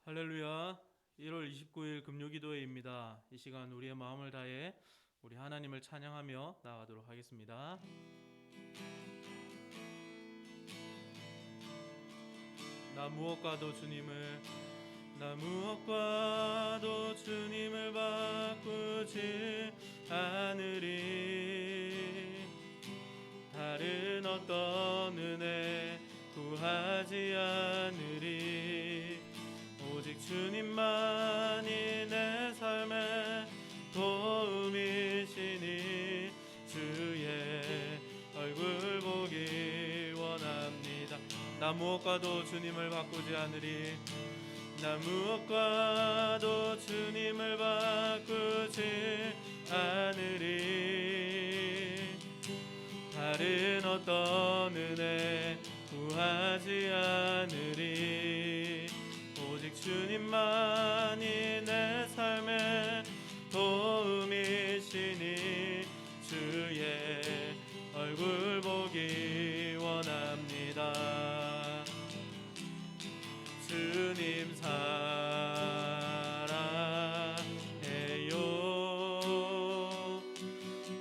할렐루야. 1월 29일 금요기도회입니다. 이 시간 우리의 마음을 다해 우리 하나님을 찬양하며 나아가도록 하겠습니다. 나 무엇과도 주님을 바꾸지 않으리. 다른 어떤 은혜 구하지 않으리. 오직 주님만이 내 삶의 도움이시니 주의 얼굴 보기 원합니다. 나 무엇과도 주님을 바꾸지 않으리. 나 무엇과도 주님을 바꾸지 않으리. 다른 어떤 은혜 구하지 않으리. 오직 주님만이 내 삶의 도움이시니 주의 얼굴 보기 원합니다. 주님 사랑해요.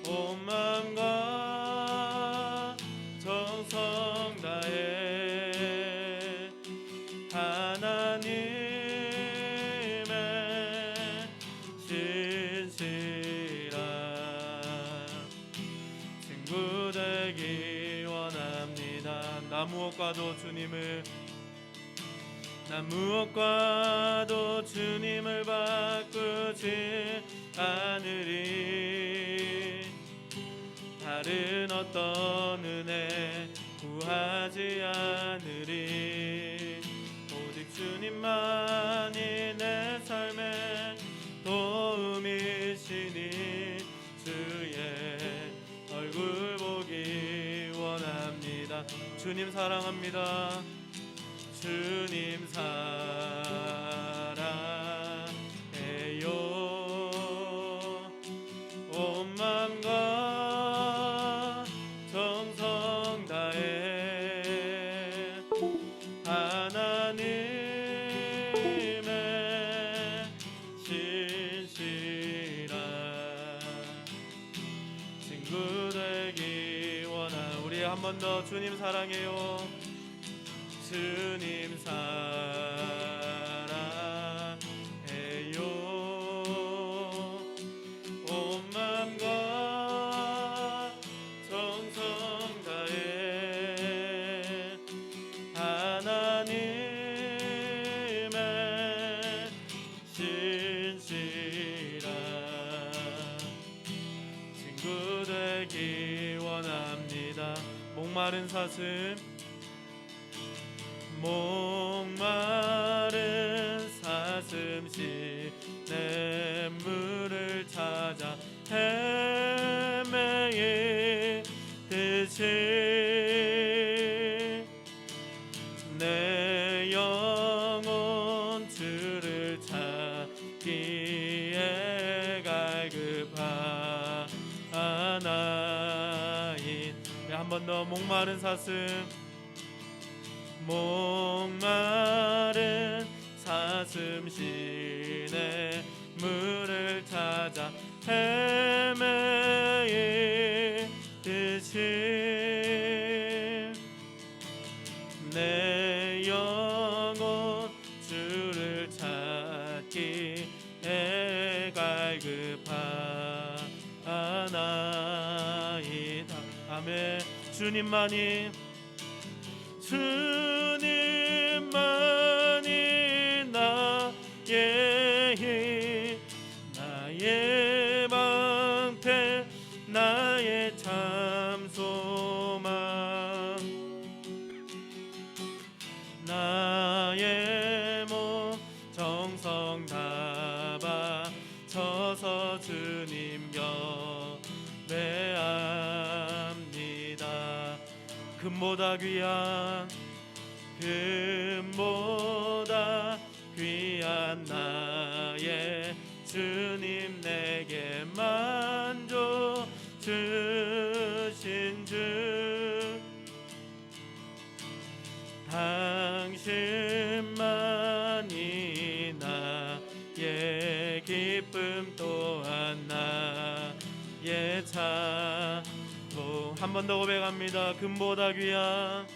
온 마음과 정성 다해 하나님의 신실한 친구 되기 원합니다. 나 무엇과도 주님을 바꾸지 않으리. 다른 어떤 은혜 구하지 않으리. 오직 주님만이 내 삶의 도움이시니 주의 얼굴 보기 원합니다. 주님 사랑합니다. 주님 사랑해요. 온 마음과 정성 다해 하나님의 신실한 친구 되기 원하. 우리 한 번 더 주님 사랑해요. 주님 사랑해요. 온 마음과 정성 다해 하나님의 신실한 친구 되기 원합니다. 목마른 사슴 시내 물을 찾아 헤매이듯이 내 영혼 주를 찾기에 갈급하나이. 한 번 더. 목마른 사슴 시내 물을 찾아 헤매이듯이 내 영혼 주를 찾기에 갈급하나이다. 아멘. 주님만이 나의 방패 나의 참 소망 나의 몸 정성 다 바쳐서 주님 경배합니다. 금보다 귀한 나의 주님 내게 만족 주신 주 당신만 나의 기쁨 또한 나의 찬송. 한 번 더 고백합니다. 금보다 귀한,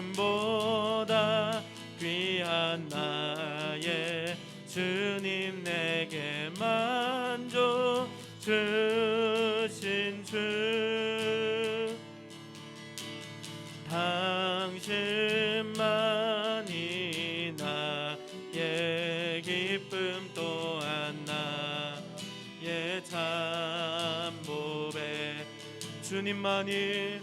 금보다 귀한 나의 주님, 내게 만족 주신 주, 당신만이 나의 기쁨 또한 나의 참보배. 주님만이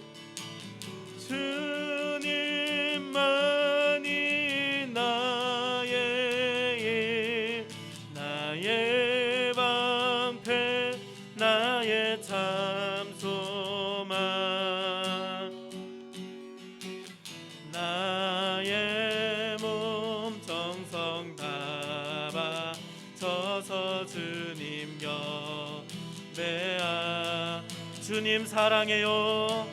나의 방패, 나의 참소망, 나의 몸 정성 다 바쳐서 주님 곁에 주님 사랑해요.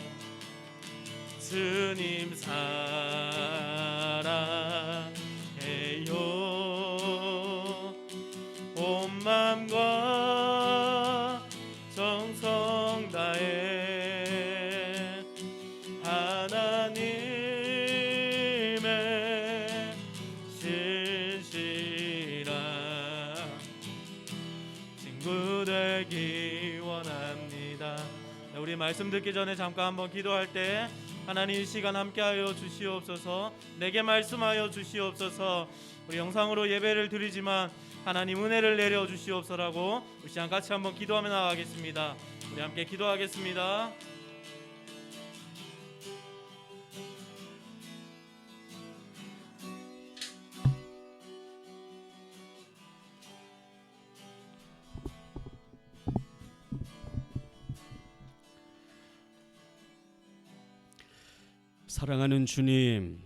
주님 사랑해요. 온 맘과 정성 다해 하나님의 신실한 친구 되기 원합니다. 우리 말씀 듣기 전에 잠깐 한번 기도할 때, 하나님 이 시간 함께하여 주시옵소서. 내게 말씀하여 주시옵소서. 우리 영상으로 예배를 드리지만 하나님 은혜를 내려 주시옵소서라고 우리 시간 같이 한번 기도하며 나가겠습니다. 우리 함께 기도하겠습니다. 사랑하는 주님,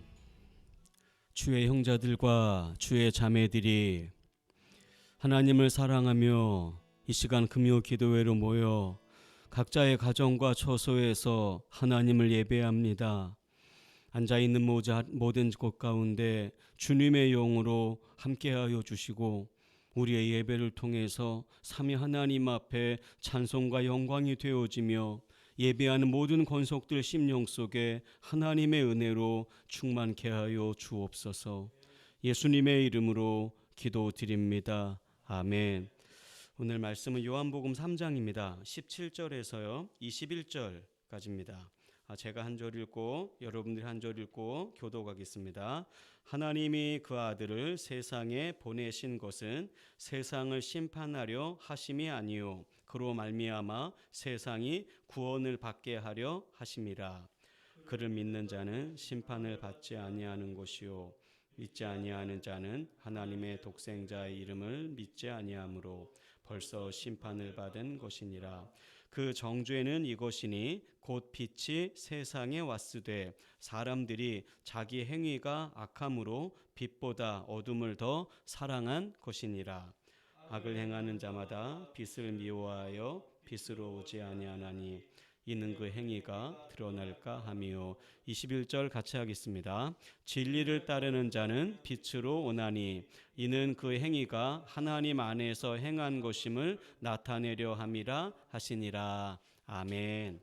주의 형제들과 주의 자매들이 하나님을 사랑하며 이 시간 금요 기도회로 모여 각자의 가정과 처소에서 하나님을 예배합니다. 앉아있는 모든 곳 가운데 주님의 영으로 함께하여 주시고 우리의 예배를 통해서 삼위 하나님 앞에 찬송과 영광이 되어지며 예배하는 모든 권속들 심령 속에 하나님의 은혜로 충만케 하여 주옵소서. 예수님의 이름으로 기도드립니다. 아멘. 오늘 말씀은 요한복음 3장입니다. 17절에서요 21절까지입니다. 제가 한 절 읽고 여러분들이 한 절 읽고 교독하겠습니다. 하나님이 그 아들을 세상에 보내신 것은 세상을 심판하려 하심이 아니요 그로 말미암아 세상이 구원을 받게 하려 하심이라. 그를 믿는 자는 심판을 받지 아니하는 것이요 믿지 아니하는 자는 하나님의 독생자의 이름을 믿지 아니하므로 벌써 심판을 받은 것이니라. 그 정죄는 이것이니 곧 빛이 세상에 왔으되 사람들이 자기 행위가 악함으로 빛보다 어둠을 더 사랑한 것이니라. 악을 행하는 자마다 빛을 미워하여 빛으로 오지 아니하나니 이는 그 행위가 드러날까 하며. 21절 같이 하겠습니다. 진리를 따르는 자는 빛으로 오나니 이는 그 행위가 하나님 안에서 행한 것임을 나타내려 함이라 하시니라. 아멘.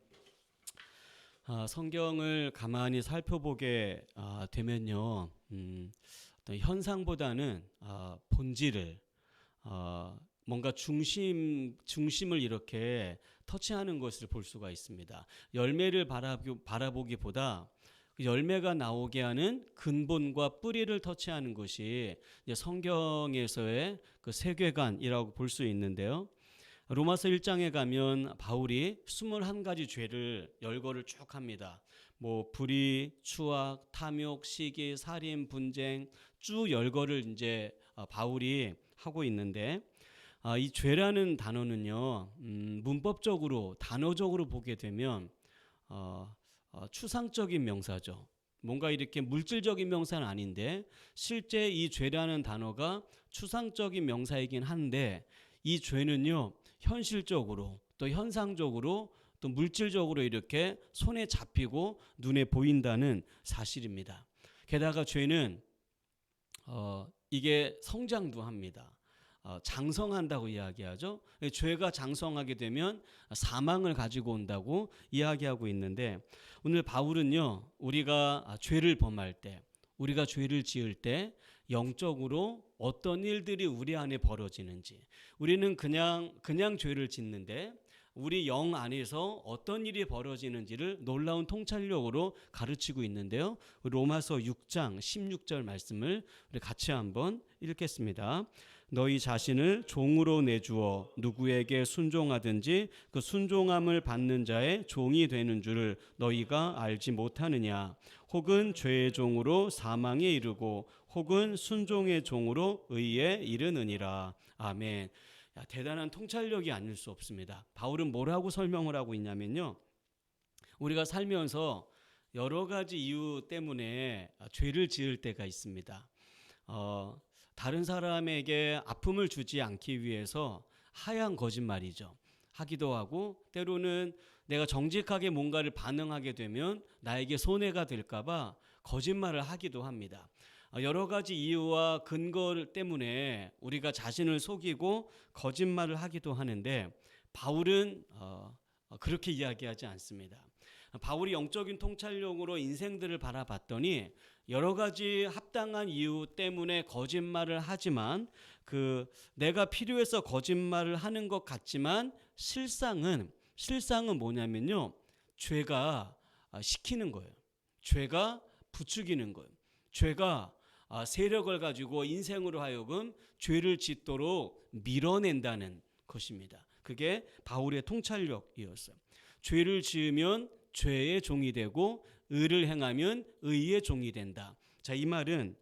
성경을 가만히 살펴보게 되면요, 어떤 현상보다는 본질을 뭔가 중심을 이렇게 터치하는 것을 볼 수가 있습니다. 열매를 바라보기보다 열매가 나오게 하는 근본과 뿌리를 터치하는 것이 성경에서의 그 세계관이라고 볼 수 있는데요. 로마서 1장에 가면 바울이 21가지 죄를 열거를 쭉 합니다. 불의, 추악, 탐욕, 시기, 살인, 분쟁 쭉 열거를 이제 바울이 하고 있는데, 이 죄라는 단어는요, 문법적으로 단어적으로 보게 되면 추상적인 명사죠. 뭔가 이렇게 물질적인 명사는 아닌데 실제 이 죄라는 단어가 추상적인 명사이긴 한데, 이 죄는요 현실적으로 또 현상적으로 또 물질적으로 이렇게 손에 잡히고 눈에 보인다는 사실입니다. 게다가 죄는 이게 성장도 합니다. 장성한다고 이야기하죠. 죄가 장성하게 되면 사망을 가지고 온다고 이야기하고 있는데, 오늘 바울은요, 우리가 죄를 범할 때, 우리가 죄를 지을 때 영적으로 어떤 일들이 우리 안에 벌어지는지, 우리는 그냥 죄를 짓는데 우리 영 안에서 어떤 일이 벌어지는지를 놀라운 통찰력으로 가르치고 있는데요. 로마서 6장 16절 말씀을 우리 같이 한번 읽겠습니다. 너희 자신을 종으로 내주어 누구에게 순종하든지 그 순종함을 받는 자의 종이 되는 줄을 너희가 알지 못하느냐. 혹은 죄의 종으로 사망에 이르고 혹은 순종의 종으로 의에 이르느니라. 아멘. 대단한 통찰력이 아닐 수 없습니다. 바울은 뭐라고 설명을 하고 있냐면요, 우리가 살면서 여러 가지 이유 때문에 죄를 지을 때가 있습니다. 다른 사람에게 아픔을 주지 않기 위해서 하얀 거짓말이죠. 하기도 하고, 때로는 내가 정직하게 뭔가를 반응하게 되면 나에게 손해가 될까봐 거짓말을 하기도 합니다. 여러 가지 이유와 근거 때문에 우리가 자신을 속이고 거짓말을 하기도 하는데, 바울은 그렇게 이야기하지 않습니다. 바울이 영적인 통찰력으로 인생들을 바라봤더니 여러 가지 합당한 이유 때문에 거짓말을 하지만, 내가 필요해서 거짓말을 하는 것 같지만 실상은 뭐냐면요, 죄가 시키는 거예요. 죄가 부추기는 거예요. 죄가 세력을 가지고 인생으로 하여금 죄를 짓도록 밀어낸다는 것입니다. 그게 바울의 통찰력이었어요. 죄를 지으면 죄의 종이 되고 의를 행하면 의의 종이 된다. 자, 이 말은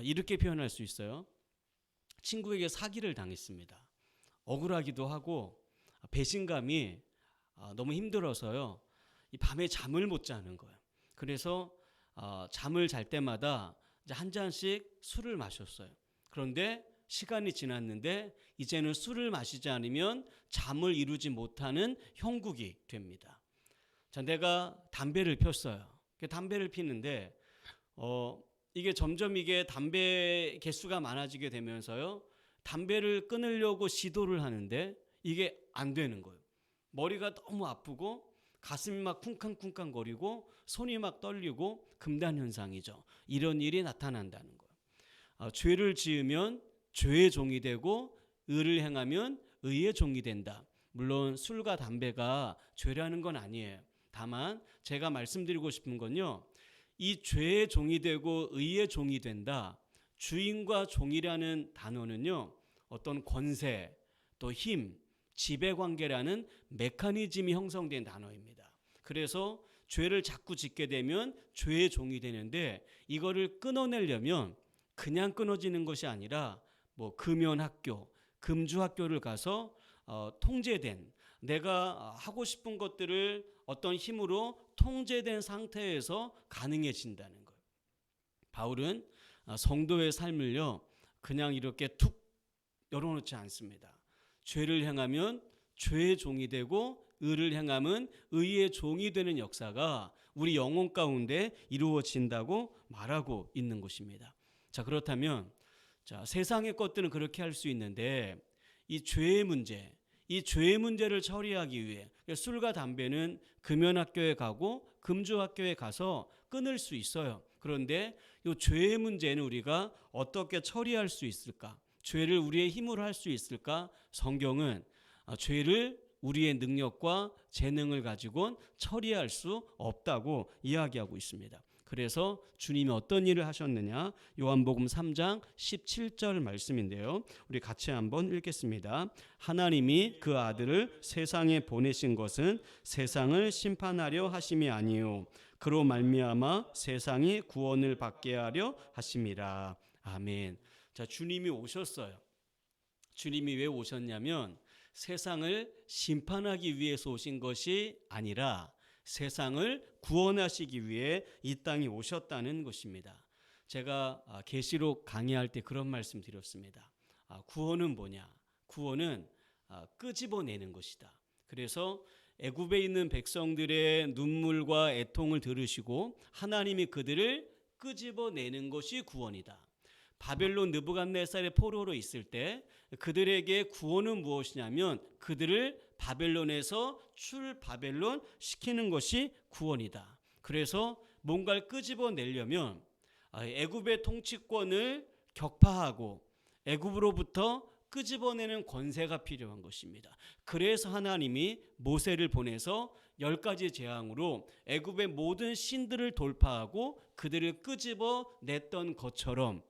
이렇게 표현할 수 있어요. 친구에게 사기를 당했습니다. 억울하기도 하고 배신감이 너무 힘들어서요, 이 밤에 잠을 못 자는 거예요. 그래서 잠을 잘 때마다 이제 한 잔씩 술을 마셨어요. 그런데 시간이 지났는데 이제는 술을 마시지 않으면 잠을 이루지 못하는 형국이 됩니다. 자, 내가 담배를 폈어요. 담배를 피는데 이게 점점 담배 개수가 많아지게 되면서요, 담배를 끊으려고 시도를 하는데 이게 안 되는 거예요. 머리가 너무 아프고 가슴이 막 쿵쾅쿵쾅 거리고 손이 막 떨리고 금단 현상이죠. 이런 일이 나타난다는 거예요. 죄를 지으면 죄의 종이 되고 의를 행하면 의의 종이 된다. 물론 술과 담배가 죄라는 건 아니에요. 다만 제가 말씀드리고 싶은 건요, 이 죄의 종이 되고 의의 종이 된다. 주인과 종이라는 단어는요, 어떤 권세, 또 힘, 지배관계라는 메커니즘이 형성된 단어입니다. 그래서 죄를 자꾸 짓게 되면 죄의 종이 되는데, 이거를 끊어내려면 그냥 끊어지는 것이 아니라 금연학교, 금주학교를 가서 통제된, 내가 하고 싶은 것들을 어떤 힘으로 통제된 상태에서 가능해진다는 거예요. 바울은 성도의 삶을요, 그냥 이렇게 툭 열어놓지 않습니다. 죄를 행하면 죄의 종이 되고 의를 행하면 의의 종이 되는 역사가 우리 영혼 가운데 이루어진다고 말하고 있는 것입니다. 자, 그렇다면 세상의 것들은 그렇게 할 수 있는데 이 죄의 문제를 처리하기 위해, 술과 담배는 금연학교에 가고 금주학교에 가서 끊을 수 있어요. 그런데 이 죄의 문제는 우리가 어떻게 처리할 수 있을까? 죄를 우리의 힘으로 할 수 있을까? 성경은 죄를 우리의 능력과 재능을 가지고는 처리할 수 없다고 이야기하고 있습니다. 그래서 주님이 어떤 일을 하셨느냐? 요한복음 3장 17절 말씀인데요, 우리 같이 한번 읽겠습니다. 하나님이 그 아들을 세상에 보내신 것은 세상을 심판하려 하심이 아니요 그로 말미암아 세상이 구원을 받게 하려 하심이라. 아멘. 자, 주님이 오셨어요. 주님이 왜 오셨냐면 세상을 심판하기 위해서 오신 것이 아니라 세상을 구원하시기 위해 이 땅에 오셨다는 것입니다. 제가 계시록 강의할 때 그런 말씀 드렸습니다. 구원은 뭐냐? 구원은 끄집어내는 것이다. 그래서 애굽에 있는 백성들의 눈물과 애통을 들으시고 하나님이 그들을 끄집어내는 것이 구원이다. 바벨론 느부갓네살의 포로로 있을 때 그들에게 구원은 무엇이냐면 그들을 바벨론에서 출바벨론 시키는 것이 구원이다. 그래서 뭔가를 끄집어내려면 애굽의 통치권을 격파하고 애굽으로부터 끄집어내는 권세가 필요한 것입니다. 그래서 하나님이 모세를 보내서 10가지 재앙으로 애굽의 모든 신들을 돌파하고 그들을 끄집어냈던 것처럼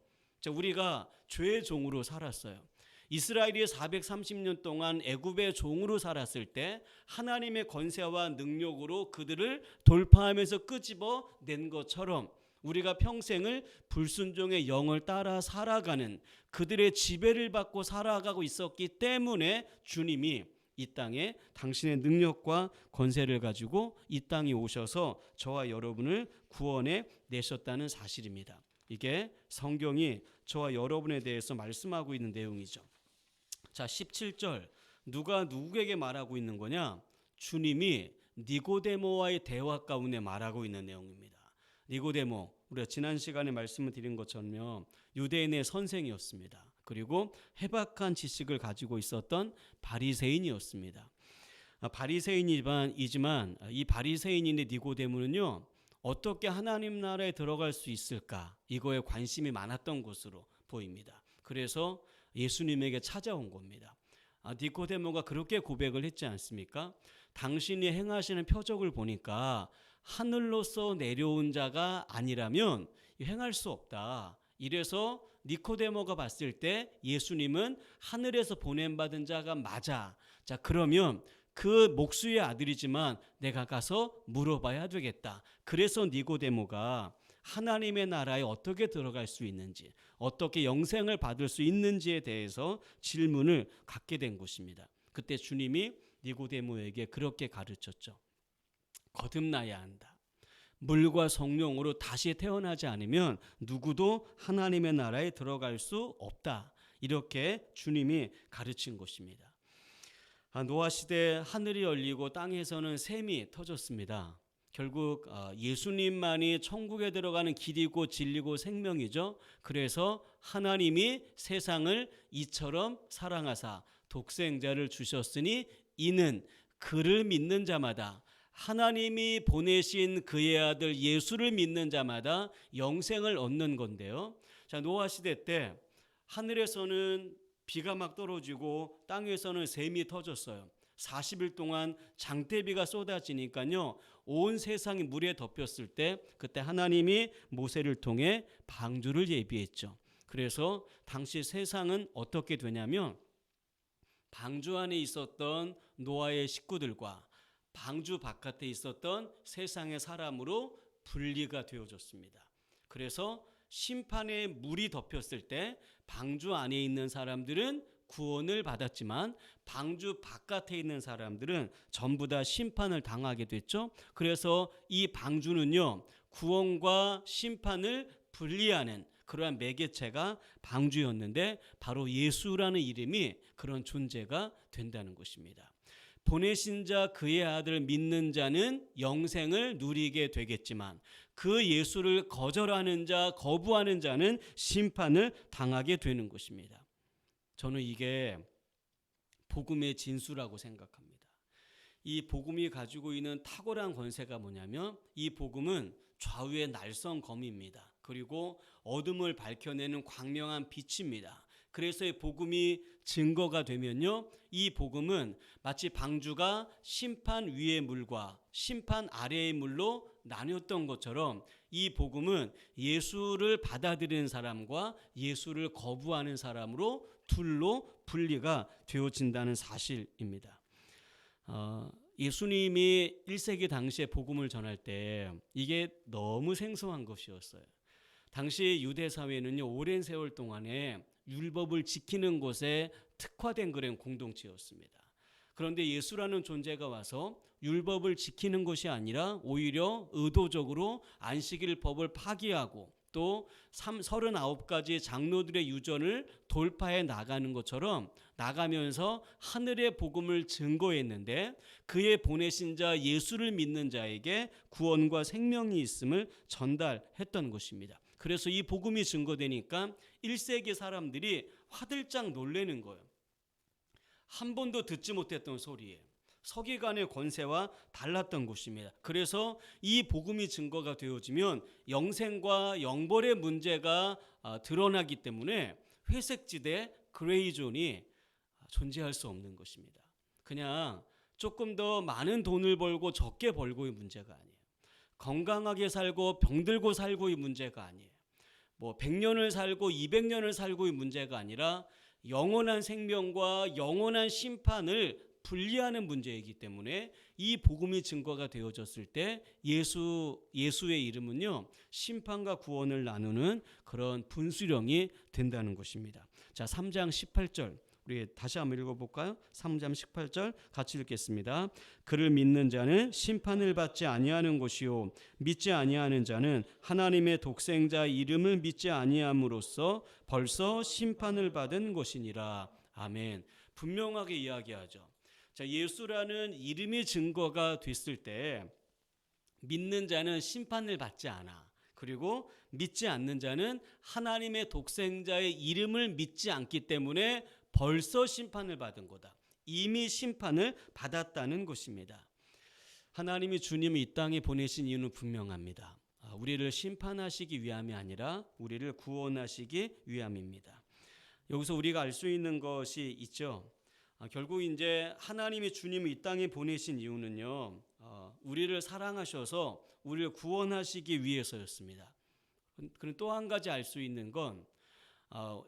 우리가 죄의 종으로 살았어요. 이스라엘이 430년 동안 애굽의 종으로 살았을 때 하나님의 권세와 능력으로 그들을 돌파하면서 끄집어낸 것처럼 우리가 평생을 불순종의 영을 따라 살아가는 그들의 지배를 받고 살아가고 있었기 때문에 주님이 이 땅에 당신의 능력과 권세를 가지고 이 땅에 오셔서 저와 여러분을 구원해 내셨다는 사실입니다. 이게 성경이 저와 여러분에 대해서 말씀하고 있는 내용이죠. 자, 17절 누가 누구에게 말하고 있는 거냐? 주님이 니고데모와의 대화 가운데 말하고 있는 내용입니다. 니고데모, 우리가 지난 시간에 말씀을 드린 것처럼 유대인의 선생이었습니다. 그리고 해박한 지식을 가지고 있었던 바리새인이었습니다. 바리새인이지만 이 바리새인인의 니고데모는요, 어떻게 하나님 나라에 들어갈 수 있을까? 이거에 관심이 많았던 것으로 보입니다. 그래서 예수님에게 찾아온 겁니다. 니고데모가 그렇게 고백을 했지 않습니까? 당신이 행하시는 표적을 보니까 하늘로서 내려온 자가 아니라면 행할 수 없다. 이래서 니고데모가 봤을 때 예수님은 하늘에서 보냄받은 자가 맞아. 자, 그러면 그 목수의 아들이지만 내가 가서 물어봐야 되겠다. 그래서 니고데모가 하나님의 나라에 어떻게 들어갈 수 있는지, 어떻게 영생을 받을 수 있는지에 대해서 질문을 갖게 된 것입니다. 그때 주님이 니고데모에게 그렇게 가르쳤죠. 거듭나야 한다. 물과 성령으로 다시 태어나지 않으면 누구도 하나님의 나라에 들어갈 수 없다. 이렇게 주님이 가르친 것입니다. 노아 시대 하늘이 열리고 땅에서는 샘이 터졌습니다. 결국 예수님만이 천국에 들어가는 길이고 진리고 생명이죠. 그래서 하나님이 세상을 이처럼 사랑하사 독생자를 주셨으니 이는 그를 믿는 자마다, 하나님이 보내신 그의 아들 예수를 믿는 자마다 영생을 얻는 건데요. 자, 노아 시대 때 하늘에서는 비가 막 떨어지고 땅에서는 샘이 터졌어요. 40일 동안 장대비가 쏟아지니까요, 온 세상이 물에 덮였을 때 그때 하나님이 모세를 통해 방주를 예비했죠. 그래서 당시 세상은 어떻게 되냐면 방주 안에 있었던 노아의 식구들과 방주 바깥에 있었던 세상의 사람으로 분리가 되어졌습니다. 그래서 심판의 물이 덮였을 때 방주 안에 있는 사람들은 구원을 받았지만 방주 바깥에 있는 사람들은 전부 다 심판을 당하게 됐죠. 그래서 이 방주는요, 구원과 심판을 분리하는 그러한 매개체가 방주였는데 바로 예수라는 이름이 그런 존재가 된다는 것입니다. 보내신 자 그의 아들 믿는 자는 영생을 누리게 되겠지만 그 예수를 거절하는 자, 거부하는 자는 심판을 당하게 되는 것입니다. 저는 이게 복음의 진수라고 생각합니다. 이 복음이 가지고 있는 탁월한 권세가 뭐냐면 이 복음은 좌우의 날성검입니다. 그리고 어둠을 밝혀내는 광명한 빛입니다. 그래서 이 복음이 증거가 되면요, 이 복음은 마치 방주가 심판 위의 물과 심판 아래의 물로 나뉘었던 것처럼 이 복음은 예수를 받아들이는 사람과 예수를 거부하는 사람으로 둘로 분리가 되어진다는 사실입니다. 예수님이 1세기 당시에 복음을 전할 때 이게 너무 생소한 것이었어요. 당시 유대 사회는요, 오랜 세월 동안에 율법을 지키는 것에 특화된 그런 공동체였습니다. 그런데 예수라는 존재가 와서 율법을 지키는 것이 아니라 오히려 의도적으로 안식일 법을 파기하고 또 39가지 장로들의 유전을 돌파해 나가는 것처럼 나가면서 하늘의 복음을 증거했는데 그의 보내신 자 예수를 믿는 자에게 구원과 생명이 있음을 전달했던 것입니다. 그래서 이 복음이 증거되니까 1세기 사람들이 화들짝 놀라는 거예요. 한 번도 듣지 못했던 소리에 서기관의 권세와 달랐던 것입니다. 그래서 이 복음이 증거가 되어지면 영생과 영벌의 문제가 드러나기 때문에 회색지대 그레이존이 존재할 수 없는 것입니다. 그냥 조금 더 많은 돈을 벌고 적게 벌고의 문제가 아니에요. 건강하게 살고 병들고 살고의 문제가 아니에요. 뭐 100년을 살고 200년을 살고의 문제가 아니라 영원한 생명과 영원한 심판을 분리하는 문제이기 때문에 이 복음이 증거가 되어졌을 때 예수의 이름은요, 심판과 구원을 나누는 그런 분수령이 된다는 것입니다. 자, 3장 18절 우리 다시 한번 읽어볼까요? 3장 18절 같이 읽겠습니다. 그를 믿는 자는 심판을 받지 아니하는 것이요 믿지 아니하는 자는 하나님의 독생자 이름을 믿지 아니함으로써 벌써 심판을 받은 것이니라. 아멘. 분명하게 이야기하죠. 자, 예수라는 이름이 증거가 됐을 때 믿는 자는 심판을 받지 않아. 그리고 믿지 않는 자는 하나님의 독생자의 이름을 믿지 않기 때문에 벌써 심판을 받은 거다. 이미 심판을 받았다는 것입니다. 하나님이 주님을 이 땅에 보내신 이유는 분명합니다. 우리를 심판하시기 위함이 아니라 우리를 구원하시기 위함입니다. 여기서 우리가 알 수 있는 것이 있죠. 결국 이제 하나님이 주님을 이 땅에 보내신 이유는요, 우리를 사랑하셔서 우리를 구원하시기 위해서였습니다. 그럼 또 한 가지 알 수 있는 건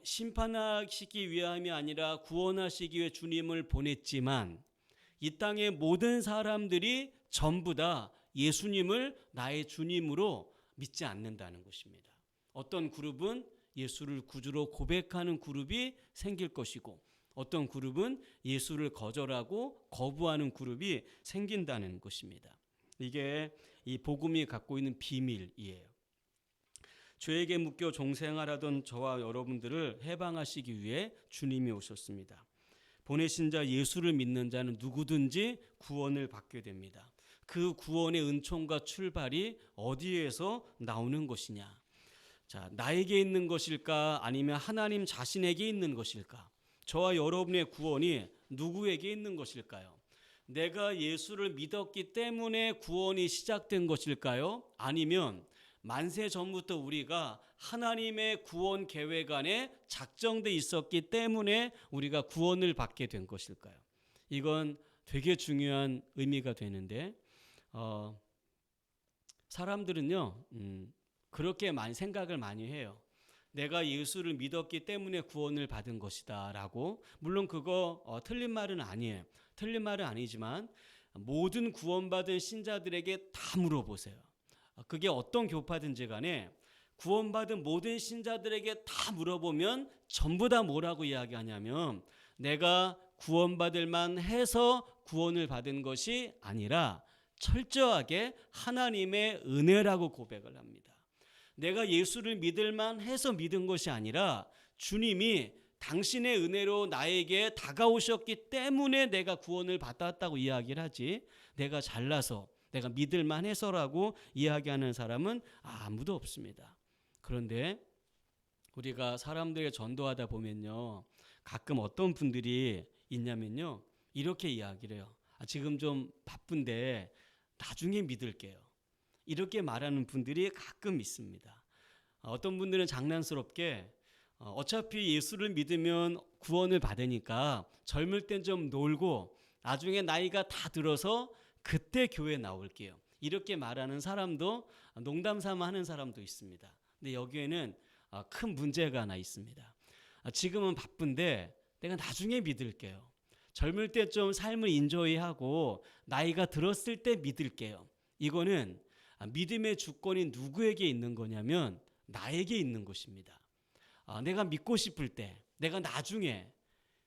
심판하시기 위함이 아니라 구원하시기 위해 주님을 보냈지만 이 땅의 모든 사람들이 전부 다 예수님을 나의 주님으로 믿지 않는다는 것입니다. 어떤 그룹은 예수를 구주로 고백하는 그룹이 생길 것이고 어떤 그룹은 예수를 거절하고 거부하는 그룹이 생긴다는 것입니다. 이게 이 복음이 갖고 있는 비밀이에요. 죄에게 묶여 종생활하던 저와 여러분들을 해방하시기 위해 주님이 오셨습니다. 보내신 자 예수를 믿는 자는 누구든지 구원을 받게 됩니다. 그 구원의 은총과 출발이 어디에서 나오는 것이냐? 자, 나에게 있는 것일까? 아니면 하나님 자신에게 있는 것일까? 저와 여러분의 구원이 누구에게 있는 것일까요? 내가 예수를 믿었기 때문에 구원이 시작된 것일까요? 아니면 만세 전부터 우리가 하나님의 구원 계획 안에 작정돼 있었기 때문에 우리가 구원을 받게 된 것일까요? 이건 되게 중요한 의미가 되는데 사람들은요 그렇게 많이 생각을 많이 해요. 내가 예수를 믿었기 때문에 구원을 받은 것이다 라고. 물론 그거 틀린 말은 아니에요. 틀린 말은 아니지만 모든 구원받은 신자들에게 다 물어보세요. 그게 어떤 교파든지 간에 구원받은 모든 신자들에게 다 물어보면 전부 다 뭐라고 이야기하냐면 내가 구원받을 만해서 구원을 받은 것이 아니라 철저하게 하나님의 은혜라고 고백을 합니다. 내가 예수를 믿을 만해서 믿은 것이 아니라 주님이 당신의 은혜로 나에게 다가오셨기 때문에 내가 구원을 받았다고 이야기를 하지, 내가 잘나서 내가 믿을 만해서라고 이야기하는 사람은 아무도 없습니다. 그런데 우리가 사람들에게 전도하다 보면요, 가끔 어떤 분들이 있냐면요, 이렇게 이야기를 해요. 지금 좀 바쁜데 나중에 믿을게요. 이렇게 말하는 분들이 가끔 있습니다. 어떤 분들은 장난스럽게 어차피 예수를 믿으면 구원을 받으니까 젊을 땐 좀 놀고 나중에 나이가 다 들어서 그때 교회 나올게요. 이렇게 말하는 사람도 농담 삼아 하는 사람도 있습니다. 근데 여기에는 큰 문제가 하나 있습니다. 지금은 바쁜데 내가 나중에 믿을게요. 젊을 때 좀 삶을 인조이하고 나이가 들었을 때 믿을게요. 이거는 믿음의 주권이 누구에게 있는 거냐면 나에게 있는 것입니다. 내가 믿고 싶을 때, 내가 나중에.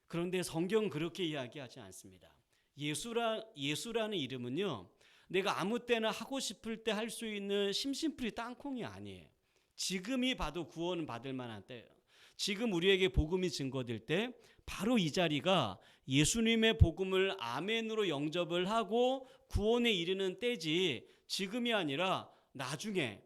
그런데 성경은 그렇게 이야기하지 않습니다. 예수라는 이름은요, 내가 아무 때나 하고 싶을 때 할 수 있는 심심풀이 땅콩이 아니에요. 지금이 봐도 구원을 받을 만한 때예요. 지금 우리에게 복음이 증거될 때 바로 이 자리가 예수님의 복음을 아멘으로 영접을 하고 구원에 이르는 때지, 지금이 아니라 나중에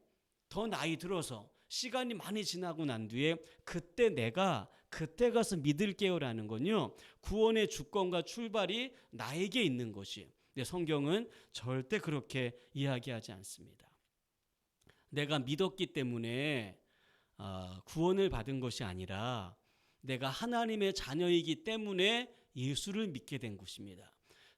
더 나이 들어서 시간이 많이 지나고 난 뒤에 그때 가서 믿을게요라는 건요, 구원의 주권과 출발이 나에게 있는 것이. 근데 성경은 절대 그렇게 이야기하지 않습니다. 내가 믿었기 때문에 구원을 받은 것이 아니라 내가 하나님의 자녀이기 때문에 예수를 믿게 된 것입니다.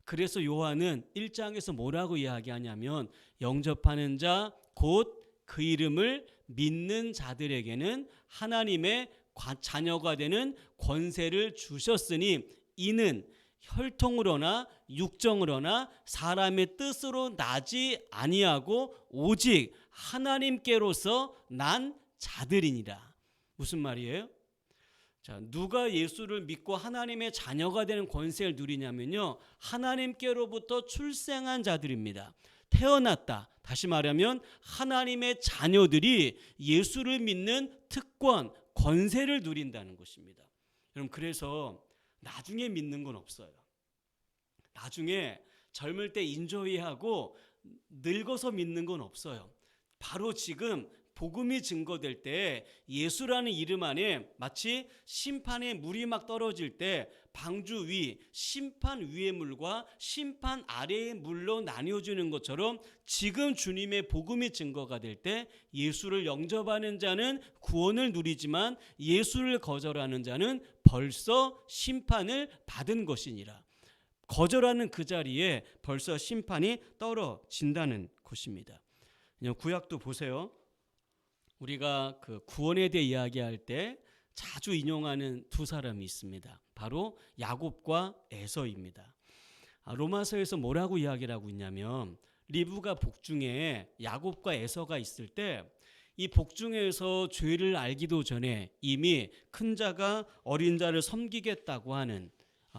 그래서 요한은 1장에서 뭐라고 이야기하냐면, 영접하는 자 곧 그 이름을 믿는 자들에게는 하나님의 자녀가 되는 권세를 주셨으니 이는 혈통으로나 육정으로나 사람의 뜻으로 나지 아니하고 오직 하나님께로서 난 자들이니라. 무슨 말이에요? 자, 누가 예수를 믿고 하나님의 자녀가 되는 권세를 누리냐면요, 하나님께로부터 출생한 자들입니다. 태어났다. 다시 말하면 하나님의 자녀들이 예수를 믿는 특권, 권세를 누린다는 것입니다. 여러분, 그래서 나중에 믿는 건 없어요. 나중에 젊을 때 인조이하고 늙어서 믿는 건 없어요. 바로 지금 복음이 증거될 때 예수라는 이름 안에 마치 심판의 물이 막 떨어질 때 방주 위, 심판 위의 물과 심판 아래의 물로 나뉘어지는 것처럼 지금 주님의 복음이 증거가 될 때 예수를 영접하는 자는 구원을 누리지만 예수를 거절하는 자는 벌써 심판을 받은 것이니라. 거절하는 그 자리에 벌써 심판이 떨어진다는 것입니다. 구약도 보세요. 우리가 그 구원에 대해 이야기할 때 자주 인용하는 두 사람이 있습니다. 바로 야곱과 에서입니다. 로마서에서 뭐라고 이야기를 하고 있냐면, 리브가 복중에 야곱과 에서가 있을 때 이 복중에서 죄를 알기도 전에 이미 큰 자가 어린 자를 섬기겠다고 하는,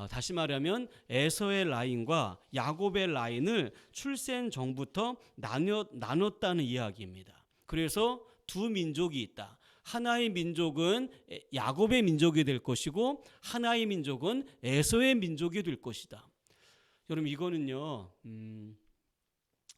다시 말하면 에서의 라인과 야곱의 라인을 출생 전부터 나눴다는 이야기입니다. 그래서 두 민족이 있다. 하나의 민족은 야곱의 민족이 될 것이고 하나의 민족은 에서의 민족이 될 것이다. 여러분, 이거는요,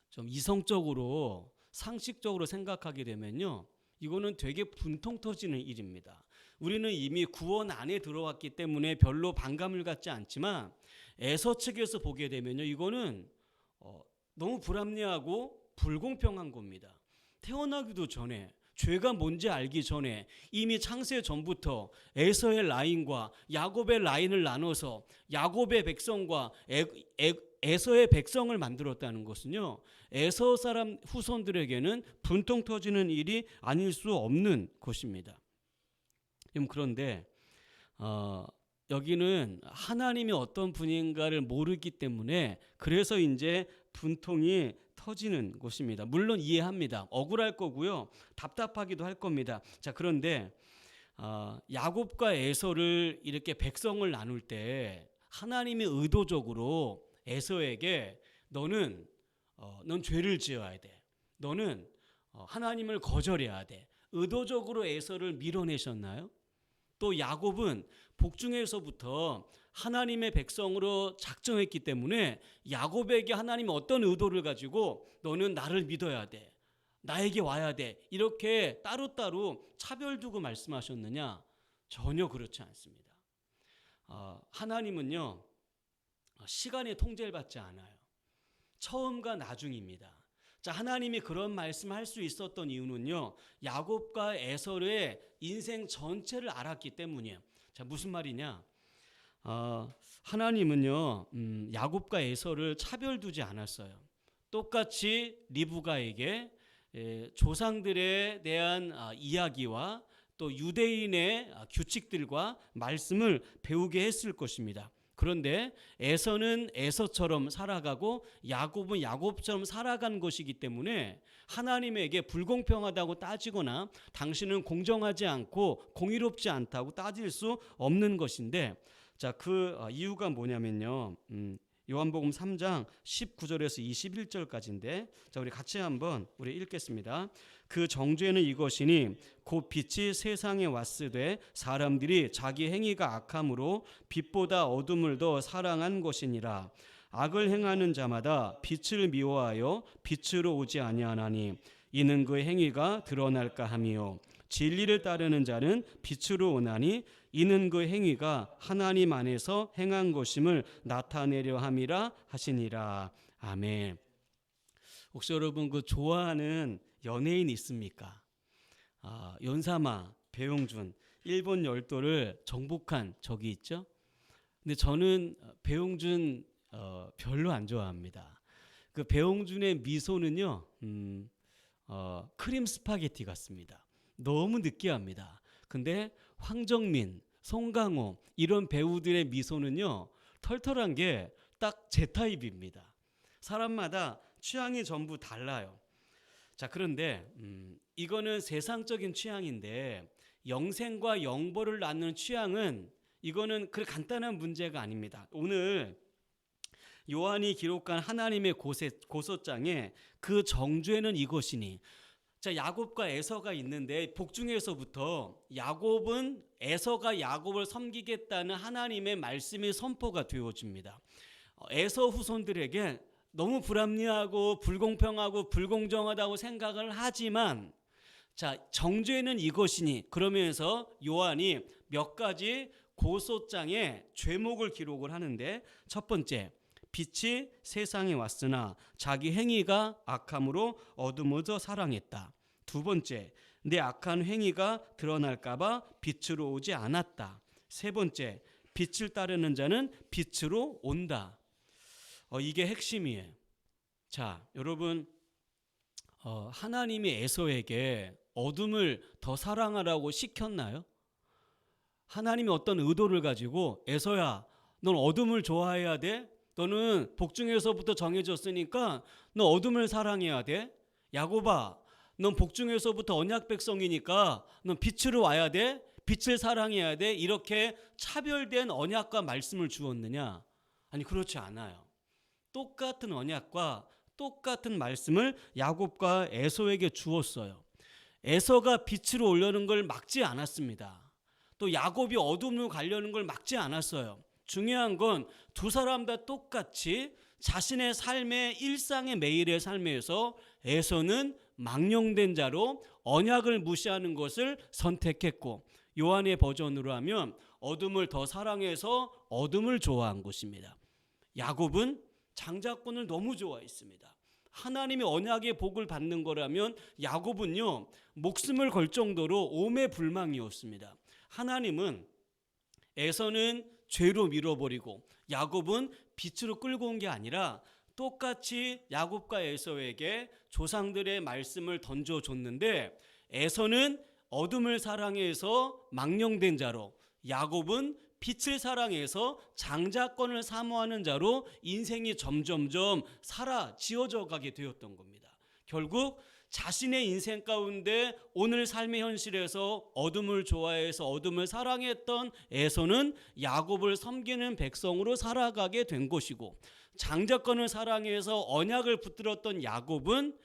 좀 이성적으로 상식적으로 생각하게 되면요, 이거는 되게 분통 터지는 일입니다. 우리는 이미 구원 안에 들어왔기 때문에 별로 반감을 갖지 않지만 에서 측에서 보게 되면요, 이거는 너무 불합리하고 불공평한 겁니다. 태어나기도 전에, 죄가 뭔지 알기 전에 이미 창세 전부터 에서의 라인과 야곱의 라인을 나눠서 야곱의 백성과 에서의 백성을 만들었다는 것은요, 에서 사람 후손들에게는 분통 터지는 일이 아닐 수 없는 것입니다. 그런데 여기는 하나님이 어떤 분인가를 모르기 때문에 그래서 이제 분통이 터지는 것입니다. 물론 이해합니다. 억울할 거고요, 답답하기도 할 겁니다. 자, 그런데 야곱과 에서를 이렇게 백성을 나눌 때 하나님이 의도적으로 에서에게 넌 죄를 지어야 돼. 너는 하나님을 거절해야 돼. 의도적으로 에서를 밀어내셨나요? 또 야곱은 복중에서부터 하나님의 백성으로 작정했기 때문에 야곱에게 하나님이 어떤 의도를 가지고 너는 나를 믿어야 돼, 나에게 와야 돼, 이렇게 따로따로 차별 두고 말씀하셨느냐? 전혀 그렇지 않습니다. 하나님은요, 시간의 통제를 받지 않아요. 처음과 나중입니다. 자, 하나님이 그런 말씀을 할 수 있었던 이유는요, 야곱과 에서의 인생 전체를 알았기 때문이에요. 자, 무슨 말이냐? 하나님은요, 야곱과 에서를 차별두지 않았어요. 똑같이 리브가에게 조상들에 대한 이야기와 또 유대인의 규칙들과 말씀을 배우게 했을 것입니다. 그런데 에서는 에서처럼 살아가고 야곱은 야곱처럼 살아간 것이기 때문에 하나님에게 불공평하다고 따지거나 당신은 공정하지 않고 공의롭지 않다고 따질 수 없는 것인데, 자, 그 이유가 뭐냐면요, 요한복음 3장 19절에서 21절까지인데, 자, 우리 같이 한번 읽겠습니다. 그 정죄는 이것이니 곧 빛이 세상에 왔으되 사람들이 자기 행위가 악함으로 빛보다 어둠을 더 사랑한 것이니라. 악을 행하는 자마다 빛을 미워하여 빛으로 오지 아니하나니 이는 그의 행위가 드러날까 함이요 진리를 따르는 자는 빛으로 오나니 이는 그 행위가 하나님 안에서 행한 것임을 나타내려 함이라 하시니라. 아멘. 혹시 여러분 그 좋아하는 연예인 있습니까? 연사마, 배용준, 일본 열도를 정복한 적이 있죠. 근데 저는 배용준 별로 안 좋아합니다. 그 배용준의 미소는요, 크림 스파게티 같습니다. 너무 느끼합니다. 근데 황정민, 송강호 이런 배우들의 미소는요, 털털한 게 딱 제 타입입니다. 사람마다 취향이 전부 달라요. 자, 그런데 이거는 세상적인 취향인데 영생과 영벌을 낳는 취향은 이거는 그렇게 간단한 문제가 아닙니다. 오늘 요한이 기록한 하나님의 고소장에 그 정죄는 이것이니, 자, 야곱과 에서가 있는데 복중에서부터 야곱은 에서가 야곱을 섬기겠다는 하나님의 말씀이 선포가 되어집니다. 에서 후손들에게 너무 불합리하고 불공평하고 불공정하다고 생각을 하지만, 자, 정죄는 이것이니 그러면서 요한이 몇 가지 고소장에 죄목을 기록을 하는데, 첫 번째, 빛이 세상에 왔으나 자기 행위가 악함으로 어둠을 사랑했다. 두 번째, 내 악한 행위가 드러날까봐 빛으로 오지 않았다. 세 번째, 빛을 따르는 자는 빛으로 온다. 이게 핵심이에요. 자, 여러분, 하나님이 에서에게 어둠을 더 사랑하라고 시켰나요? 하나님이 어떤 의도를 가지고 에서야, 넌 어둠을 좋아해야 돼? 너는 복중에서부터 정해졌으니까 너 어둠을 사랑해야 돼? 야곱아, 넌 복중에서부터 언약 백성이니까 넌 빛으로 와야 돼? 빛을 사랑해야 돼? 이렇게 차별된 언약과 말씀을 주었느냐? 아니, 그렇지 않아요. 똑같은 언약과 똑같은 말씀을 야곱과 에서에게 주었어요. 에서가 빛으로 오려는 걸 막지 않았습니다. 또 야곱이 어둠으로 가려는 걸 막지 않았어요. 중요한 건 두 사람 다 똑같이 자신의 삶의 일상의 매일의 삶에서 에서는 망령된 자로 언약을 무시하는 것을 선택했고, 요한의 버전으로 하면 어둠을 더 사랑해서 어둠을 좋아한 것입니다. 야곱은 장자권을 너무 좋아했습니다. 하나님의 언약의 복을 받는 거라면 야곱은요, 목숨을 걸 정도로 오매불망이었습니다. 하나님은 에서는 죄로 밀어버리고 야곱은 빛으로 끌고 온 게 아니라 똑같이 야곱과 에서에게 조상들의 말씀을 던져줬는데, 에서는 어둠을 사랑해서 망령된 자로, 야곱은 빛을 사랑해서 장자권을 사모하는 자로 인생이 점점점 사라지어져 가게 되었던 겁니다. 결국 자신의 인생 가운데 오늘 삶의 현실에서 어둠을 좋아해서 어둠을 사랑했던 에서는 야곱을 섬기는 백성으로 살아가게 된 것이고, 장자권을 사랑해서 언약을 붙들었던 야곱은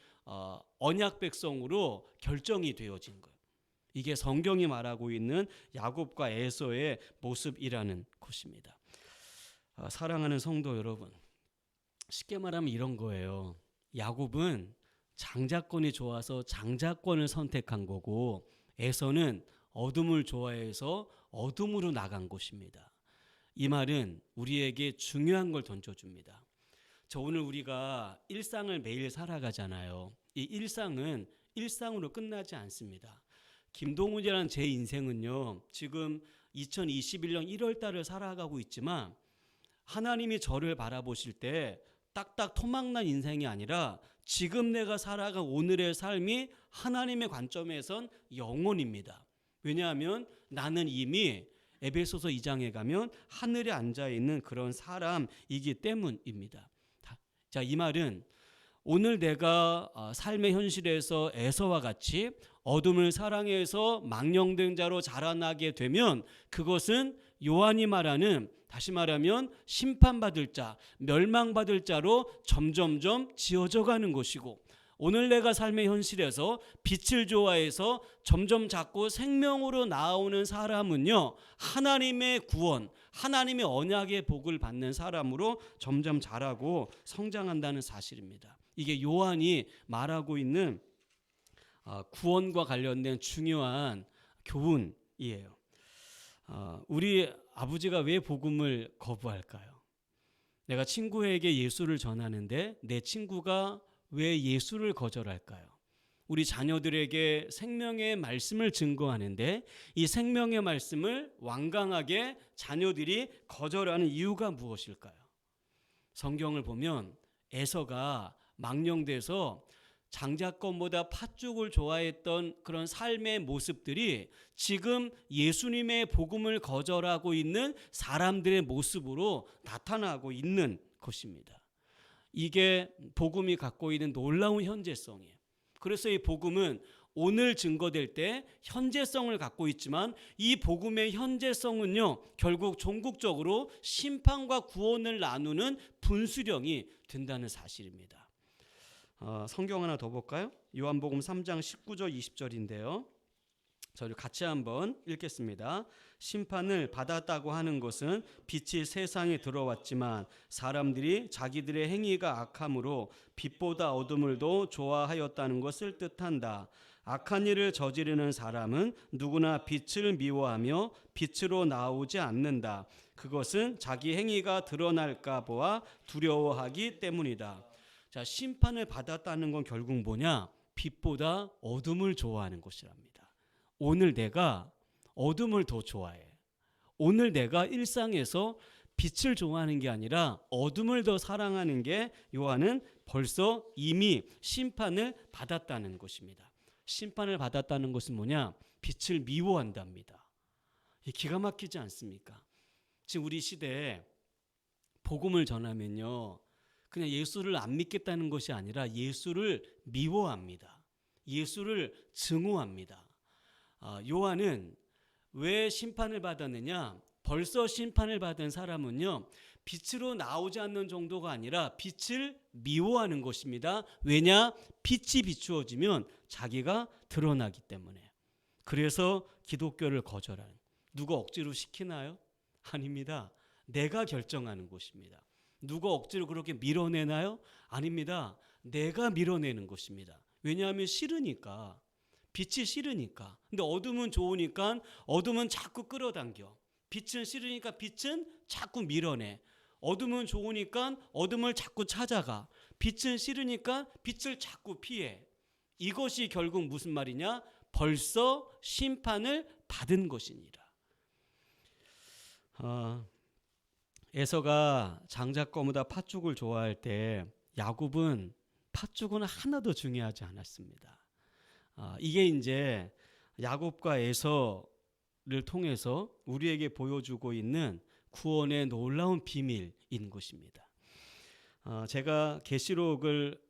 언약 백성으로 결정이 되어진 거예요. 이게 성경이 말하고 있는 야곱과 에서의 모습이라는 것입니다. 사랑하는 성도 여러분, 쉽게 말하면 이런 거예요. 야곱은 장자권이 좋아서 장자권을 선택한 거고, 에서는 어둠을 좋아해서 어둠으로 나간 것입니다. 이 말은 우리에게 중요한 걸 던져줍니다. 오늘 우리가 일상을 매일 살아가잖아요. 이 일상은 일상으로 끝나지 않습니다. 김동훈이라는 제 인생은요, 지금 2021년 1월 달을 살아가고 있지만 하나님이 저를 바라보실 때 딱딱 토막난 인생이 아니라 지금 내가 살아간 오늘의 삶이 하나님의 관점에선 영원입니다. 왜냐하면 나는 이미 에베소서 2장에 가면 하늘에 앉아있는 그런 사람이기 때문입니다. 자, 이 말은 오늘 내가 삶의 현실에서 에서와 같이 어둠을 사랑해서 망령된 자로 자라나게 되면 그것은 요한이 말하는, 다시 말하면 심판받을 자, 멸망받을 자로 점점점 지어져 가는 것이고, 오늘 내가 삶의 현실에서 빛을 좋아해서 점점 자꾸 생명으로 나아오는 사람은요, 하나님의 구원, 하나님의 언약의 복을 받는 사람으로 점점 자라고 성장한다는 사실입니다. 이게 요한이 말하고 있는 구원과 관련된 중요한 교훈이에요. 우리 아버지가 왜 복음을 거부할까요? 내가 친구에게 예수를 전하는데 내 친구가 왜 예수를 거절할까요? 우리 자녀들에게 생명의 말씀을 증거하는데 이 생명의 말씀을 완강하게 자녀들이 거절하는 이유가 무엇일까요? 성경을 보면 에서가 망령돼서 장자권보다 팥죽을 좋아했던 그런 삶의 모습들이 지금 예수님의 복음을 거절하고 있는 사람들의 모습으로 나타나고 있는 것입니다. 이게 복음이 갖고 있는 놀라운 현재성이에요. 그래서 이 복음은 오늘 증거될 때 현재성을 갖고 있지만 이 복음의 현재성은요, 결국 종국적으로 심판과 구원을 나누는 분수령이 된다는 사실입니다. 성경 하나 더 볼까요? 요한복음 3장 19절 20절인데요. 저를 같이 한번 읽겠습니다. 심판을 받았다고 하는 것은 빛이 세상에 들어왔지만 사람들이 자기들의 행위가 악함으로 빛보다 어둠을 더 좋아하였다는 것을 뜻한다. 악한 일을 저지르는 사람은 누구나 빛을 미워하며 빛으로 나오지 않는다. 그것은 자기 행위가 드러날까 보아 두려워하기 때문이다. 자, 심판을 받았다는 건 결국 뭐냐? 빛보다 어둠을 좋아하는 것이랍니다. 오늘 내가 어둠을 더 좋아해. 오늘 내가 일상에서 빛을 좋아하는 게 아니라 어둠을 더 사랑하는 게 요한은 벌써 이미 심판을 받았다는 것입니다. 심판을 받았다는 것은 뭐냐? 빛을 미워한답니다. 기가 막히지 않습니까? 지금 우리 시대에 복음을 전하면요, 그냥 예수를 안 믿겠다는 것이 아니라 예수를 미워합니다. 예수를 증오합니다. 요한은 왜 심판을 받았느냐? 벌써 심판을 받은 사람은요, 빛으로 나오지 않는 정도가 아니라 빛을 미워하는 것입니다. 왜냐? 빛이 비추어지면 자기가 드러나기 때문에. 그래서 기독교를 거절하는. 누가 억지로 시키나요? 아닙니다. 내가 결정하는 것입니다. 누가 억지로 그렇게 밀어내나요? 아닙니다. 내가 밀어내는 것입니다. 왜냐하면 싫으니까. 빛이 싫으니까. 근데 어둠은 좋으니까 어둠은 자꾸 끌어당겨. 빛은 싫으니까 빛은 자꾸 밀어내. 어둠은 좋으니까 어둠을 자꾸 찾아가. 빛은 싫으니까 빛을 자꾸 피해. 이것이 결국 무슨 말이냐? 벌써 심판을 받은 것이니라. 에서가 장자권보다 팥죽을 좋아할 때 야곱은 팥죽은 하나도 중요하지 않았습니다. 이게 이제 야곱과 에서를 통해서 우리에게 보여주고 있는 구원의 놀라운 비밀인 것입니다. 제가 계시록을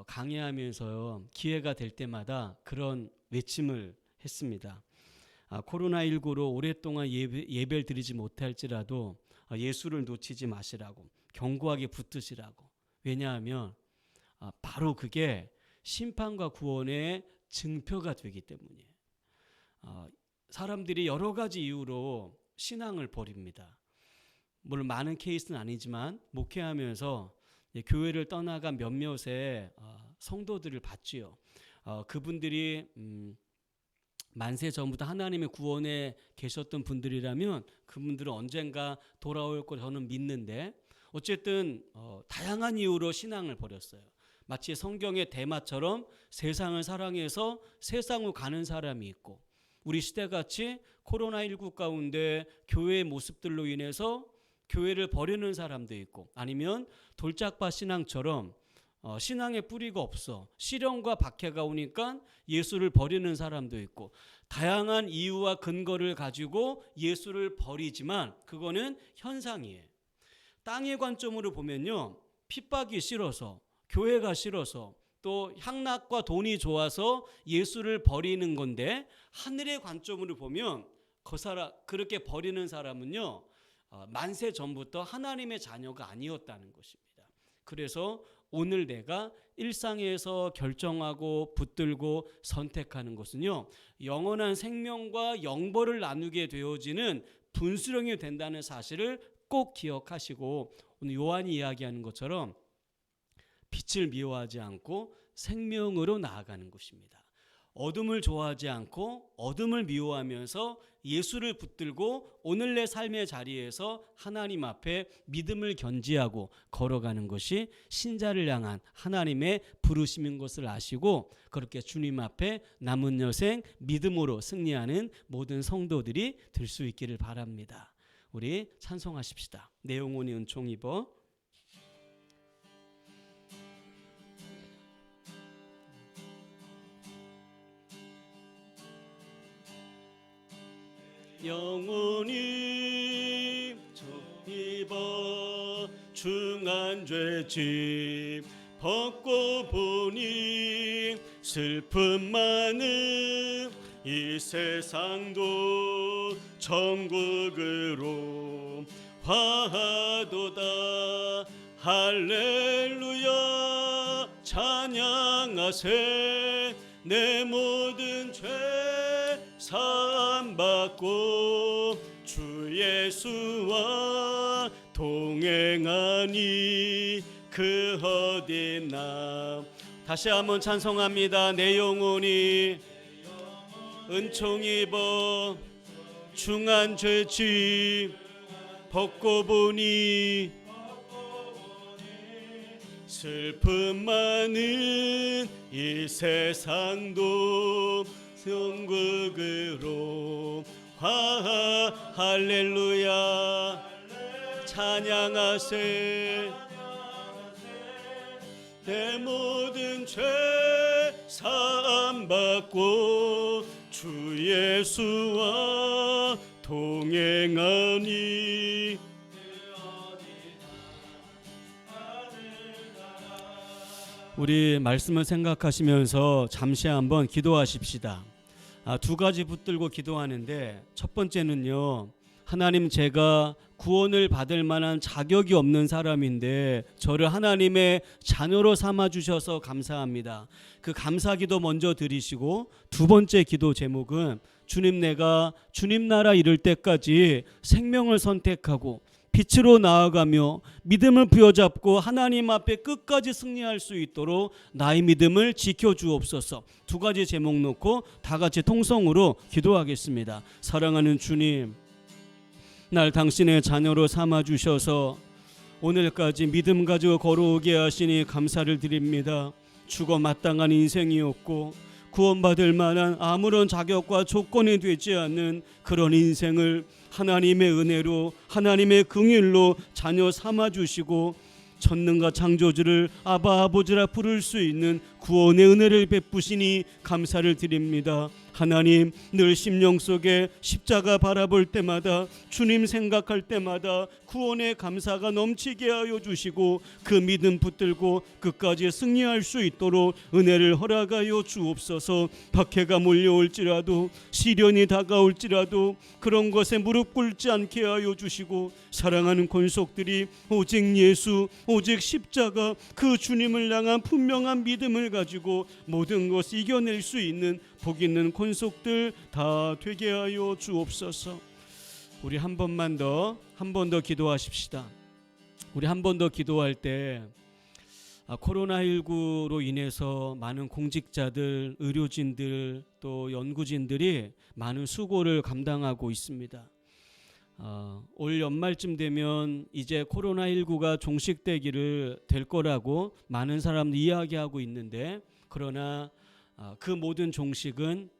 강의하면서요, 기회가 될 때마다 그런 외침을 했습니다. 코로나19로 오랫동안 예배를 드리지 못할지라도 예수를 놓치지 마시라고, 견고하게 붙드시라고. 왜냐하면 바로 그게 심판과 구원의 증표가 되기 때문이에요. 사람들이 여러 가지 이유로 신앙을 버립니다. 물론 많은 케이스는 아니지만 목회하면서 교회를 떠나간 몇몇의 성도들을 봤지요. 그분들이 만세 전부터 하나님의 구원에 계셨던 분들이라면 그분들은 언젠가 돌아올 걸 저는 믿는데, 어쨌든 다양한 이유로 신앙을 버렸어요. 마치 성경의 대마처럼 세상을 사랑해서 세상으로 가는 사람이 있고, 우리 시대같이 코로나19 가운데 교회의 모습들로 인해서 교회를 버리는 사람도 있고, 아니면 돌짝밭 신앙처럼 신앙의 뿌리가 없어 시련과 박해가 오니까 예수를 버리는 사람도 있고, 다양한 이유와 근거를 가지고 예수를 버리지만 그거는 현상이에요. 땅의 관점으로 보면요, 핍박이 싫어서, 교회가 싫어서, 또 향락과 돈이 좋아서 예수를 버리는 건데, 하늘의 관점으로 보면 그렇게 버리는 사람은요, 만세 전부터 하나님의 자녀가 아니었다는 것입니다. 그래서 오늘 내가 일상에서 결정하고 붙들고 선택하는 것은요, 영원한 생명과 영벌을 나누게 되어지는 분수령이 된다는 사실을 꼭 기억하시고, 오늘 요한이 이야기하는 것처럼 빛을 미워하지 않고 생명으로 나아가는 것입니다. 어둠을 좋아하지 않고 어둠을 미워하면서 예수를 붙들고 오늘 내 삶의 자리에서 하나님 앞에 믿음을 견지하고 걸어가는 것이 신자를 향한 하나님의 부르심인 것을 아시고 그렇게 주님 앞에 남은 여생 믿음으로 승리하는 모든 성도들이 될 수 있기를 바랍니다. 우리 찬송하십시다. 내 영혼이 은총 입어. 영혼이 입어 중한 죄짐 벗고 보니 슬픔 많은 이 세상도 천국으로 화하도다. 할렐루야 찬양하세. 내 모든 죄 사함받고 주 예수와 동행하니 그 어디나. 다시 한번 찬송합니다. 내 영혼이 은총 입어 중한 죄짐 벗고 보니 슬픔 많은 이 세상도 천국으로 할렐루야 찬양하세. 내 모든 죄 사함받고 주 예수와 동행하니. 우리 말씀을 생각하시면서 잠시 한번 기도하십시다. 두 가지 붙들고 기도하는데, 첫 번째는요, 하나님, 제가 구원을 받을 만한 자격이 없는 사람인데 저를 하나님의 자녀로 삼아 주셔서 감사합니다. 그 감사기도 먼저 드리시고, 두 번째 기도 제목은 주님, 내가 주님 나라 이룰 때까지 생명을 선택하고 빛으로 나아가며 믿음을 부여잡고 하나님 앞에 끝까지 승리할 수 있도록 나의 믿음을 지켜주옵소서. 두 가지 제목 놓고 다 같이 통성으로 기도하겠습니다. 사랑하는 주님, 날 당신의 자녀로 삼아주셔서 오늘까지 믿음 가지고 걸어오게 하시니 감사를 드립니다. 죽어 마땅한 인생이었고 구원받을 만한 아무런 자격과 조건이 되지 않는 그런 인생을 하나님의 은혜로, 하나님의 긍휼로 자녀 삼아주시고 전능과 창조주를 아바 아버지라 부를 수 있는 구원의 은혜를 베푸시니 감사를 드립니다. 하나님, 늘 심령 속에 십자가 바라볼 때마다, 주님 생각할 때마다 구원의 감사가 넘치게 하여 주시고 그 믿음 붙들고 끝까지 승리할 수 있도록 은혜를 허락하여 주옵소서. 박해가 몰려올지라도, 시련이 다가올지라도 그런 것에 무릎 꿇지 않게 하여 주시고, 사랑하는 권속들이 오직 예수, 오직 십자가, 그 주님을 향한 분명한 믿음을 가지고 모든 것을 이겨낼 수 있는 복 있는 권속들 다 되게 하여 주옵소서. 우리 한 번 더 기도하십시다. 우리 한 번 더 기도할 때 코로나19로 인해서 많은 공직자들, 의료진들, 또 연구진들이 많은 수고를 감당하고 있습니다. 올 연말쯤 되면 이제 코로나19가 종식되기를 될 거라고 많은 사람들이 이야기하고 있는데, 그러나 그 모든 종식은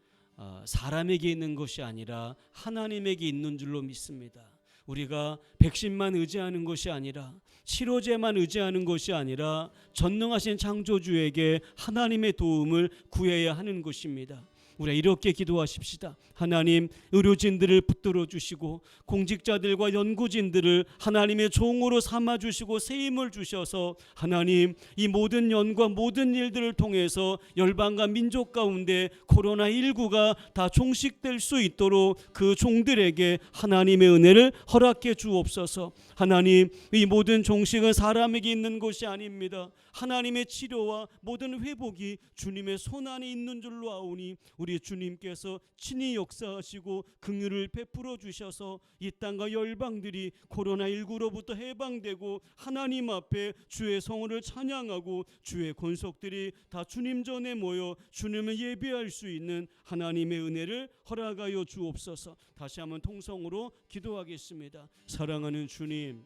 사람에게 있는 것이 아니라 하나님에게 있는 줄로 믿습니다. 우리가 백신만 의지하는 것이 아니라, 치료제만 의지하는 것이 아니라 전능하신 창조주에게 하나님의 도움을 구해야 하는 것입니다. 우리가 이렇게 기도하십시다. 하나님, 의료진들을 붙들어 주시고 공직자들과 연구진들을 하나님의 종으로 삼아 주시고 새 힘을 주셔서 하나님, 이 모든 연과 모든 일들을 통해서 열방과 민족 가운데 코로나19가 다 종식될 수 있도록 그 종들에게 하나님의 은혜를 허락해 주옵소서. 하나님, 이 모든 종식은 사람에게 있는 것이 아닙니다. 하나님의 치료와 모든 회복이 주님의 손안에 있는 줄로 아오니 우리 주님께서 친히 역사하시고 긍휼을 베풀어 주셔서 이 땅과 열방들이 코로나19로부터 해방되고 하나님 앞에 주의 성호를 찬양하고 주의 권속들이 다 주님 전에 모여 주님을 예배할 수 있는 하나님의 은혜를 허락하여 주옵소서. 다시 한번 통성으로 기도하겠습니다. 사랑하는 주님,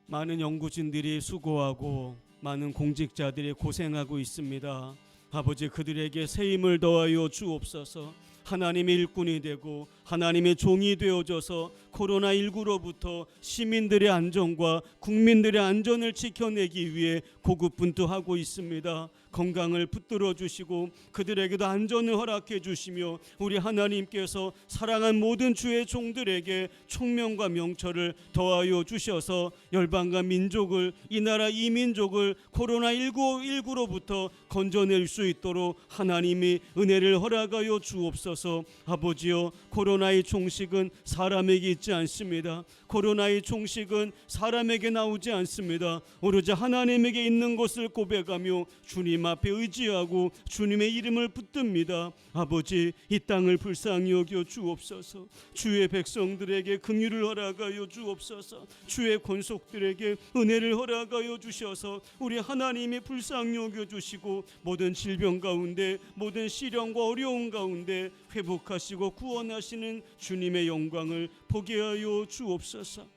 많은 연구진들이 수고하고 많은 공직자들이 고생하고 있습니다. 아버지, 그들에게 새 힘을 더하여 주옵소서. 하나님의 일꾼이 되고 하나님의 종이 되어져서 코로나19로부터 시민들의 안전과 국민들의 안전을 지켜내기 위해 고군분투하고 있습니다. 건강을 붙들어 주시고 그들에게도 안전을 허락해 주시며 우리 하나님께서 사랑한 모든 주의 종들에게 총명과 명철을 더하여 주셔서 열방과 민족을, 이 나라 이 민족을 코로나19로부터 건져낼 수 있도록 하나님이 은혜를 허락하여 주옵소서. 아버지여, 코로나의 종식은 사람에게 있지 않습니다. 코로나의 종식은 사람에게 나오지 않습니다. 오로지 하나님에게 있는 것을 고백하며 주님 앞에 의지하고 주님의 이름을 붙듭니다. 아버지, 이 땅을 불쌍히 여겨 주옵소서. 주의 백성들에게 긍휼을 허락하여 주옵소서. 주의 권속들에게 은혜를 허락하여 주셔서 우리 하나님이 불쌍히 여겨 주시고 모든 질병 가운데, 모든 시련과 어려움 가운데 회복하시고 구원하시는 주님의 영광을 보게 하여 주옵소서.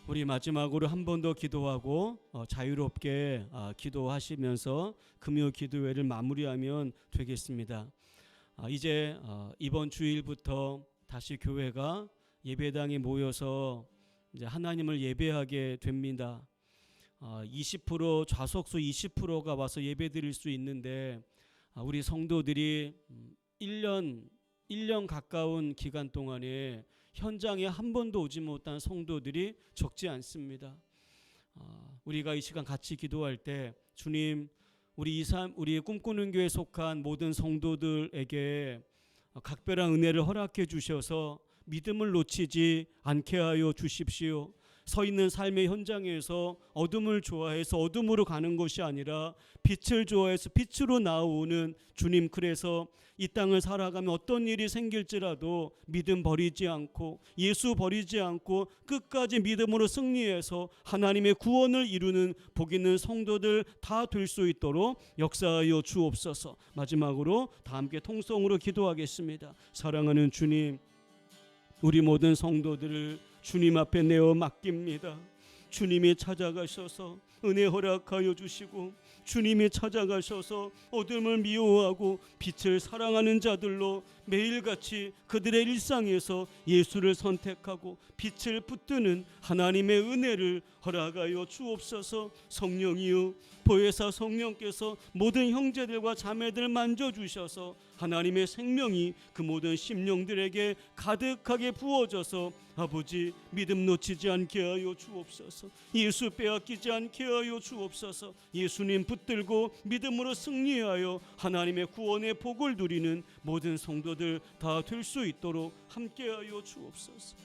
우리 마지막으로 한 번 더 기도하고 자유롭게 기도하시면서 금요 기도회를 마무리하면 되겠습니다. 이제 이번 주일부터 다시 교회가 예배당에 모여서 이제 하나님을 예배하게 됩니다. 20% 좌석수 20%가 와서 예배드릴 수 있는데 우리 성도들이 1년 가까운 기간 동안에 현장에 한 번도 오지 못한 성도들이 적지 않습니다. 우리가 이 시간 같이 기도할 때 주님, 우리 꿈꾸는 교회에 속한 모든 성도들에게 각별한 은혜를 허락해 주셔서 믿음을 놓치지 않게 하여 주십시오. 서 있는 삶의 현장에서 어둠을 좋아해서 어둠으로 가는 것이 아니라 빛을 좋아해서 빛으로 나오는 주님, 그래서 이 땅을 살아가면 어떤 일이 생길지라도 믿음 버리지 않고 예수 버리지 않고 끝까지 믿음으로 승리해서 하나님의 구원을 이루는 복 있는 성도들 다 될 수 있도록 역사하여 주옵소서. 마지막으로 다 함께 통성으로 기도하겠습니다. 사랑하는 주님, 우리 모든 성도들을 주님 앞에 내어 맡깁니다. 주님이 찾아가셔서 은혜 허락하여 주시고 주님이 찾아가셔서 어둠을 미워하고 빛을 사랑하는 자들로 매일같이 그들의 일상에서 예수를 선택하고 빛을 붙드는 하나님의 은혜를 허락하여 주옵소서. 성령이여, 보혜사 성령께서 모든 형제들과 자매들 만져주셔서 하나님의 생명이 그 모든 심령들에게 가득하게 부어져서 아버지, 믿음 놓치지 않게 하여 주옵소서. 예수 빼앗기지 않게 하여 주옵소서. 예수님 붙들고 믿음으로 승리하여 하나님의 구원의 복을 누리는 모든 성도들 다 될 수 있도록 함께하여 주옵소서.